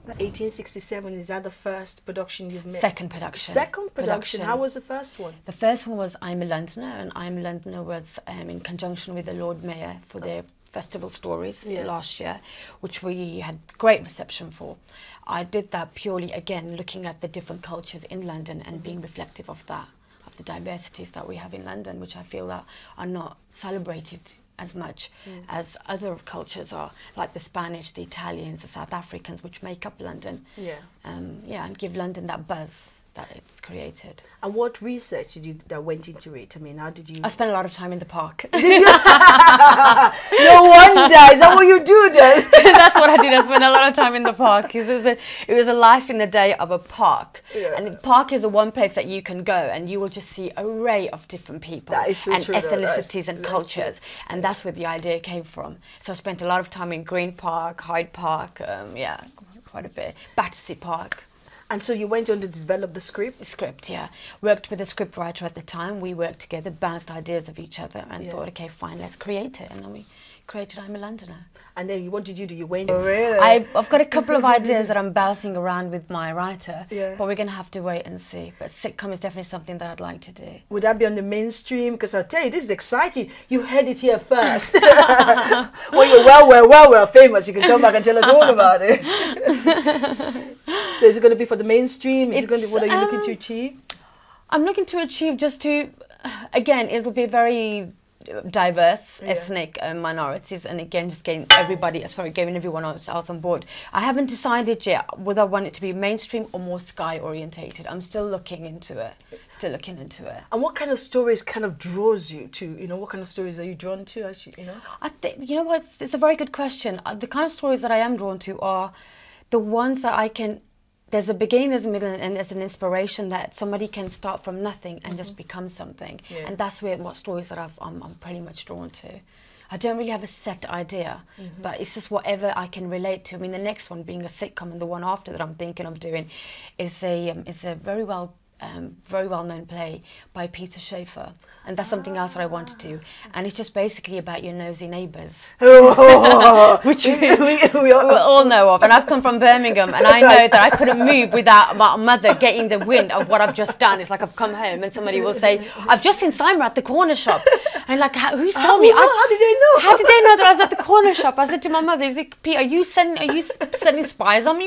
1867, is that the first production you've made? Second production. Second production. How was the first one? The first one was I'm a Londoner, and I'm a Londoner was in conjunction with the Lord Mayor for their festival stories last year, which we had great reception for. I did that purely, again, looking at the different cultures in London and being reflective of that, of the diversities that we have in London, which I feel that are not celebrated as much as other cultures are, like the Spanish, the Italians, the South Africans, which make up London. And give London that buzz that it's created. And what research did you that went into it? I mean, how did you? I spent a lot of time in the park. Did you? No wonder. Is that what you do then? That's what I did. I spent a lot of time in the park because it was a life in the day of a park. And the park is the one place that you can go and you will just see an array of different people and ethnicities and cultures. And that's where the idea came from. So I spent a lot of time in Green Park, Hyde Park, quite a bit, Battersea Park. And so you went on to develop the script? Script, yeah. Worked with a script writer at the time. We worked together, bounced ideas of each other and thought, okay, fine, let's create it. And then we created I'm a Londoner. And then what did you do? You went... Oh, really? I've got a couple of ideas that I'm bouncing around with my writer, but we're going to have to wait and see. But sitcom is definitely something that I'd like to do. Would that be on the mainstream? Because I'll tell you, this is exciting. You heard it here first. When you're well famous, you can come back and tell us all about it. So is it going to be for the mainstream? What are you looking to achieve? I'm looking to achieve just to, again, it'll be very diverse ethnic minorities, and again just getting everyone else on board. I haven't decided yet whether I want it to be mainstream or more Sky orientated. I'm still looking into it. And what kind of stories kind of draws you to, what kind of stories are you drawn to? I think, it's a very good question. The kind of stories that I am drawn to are the ones that I can, there's a beginning, there's a middle, and there's an inspiration that somebody can start from nothing and just become something. And that's what stories that I'm pretty much drawn to. I don't really have a set idea, but it's just whatever I can relate to. I mean, the next one being a sitcom, and the one after that I'm thinking of doing is a very well-known play by Peter Shaffer, and that's something else that I want to do. And it's just basically about your nosy neighbours, which we all know of. And I've come from Birmingham, and I know that I couldn't move without my mother getting the wind of what I've just done. It's like I've come home and somebody will say, "I've just seen Saima at the corner shop," and like, who saw me? How did they know? How did they know that I was at the corner shop? I said to my mother, "Is it Pete? Are you sending spies on me?"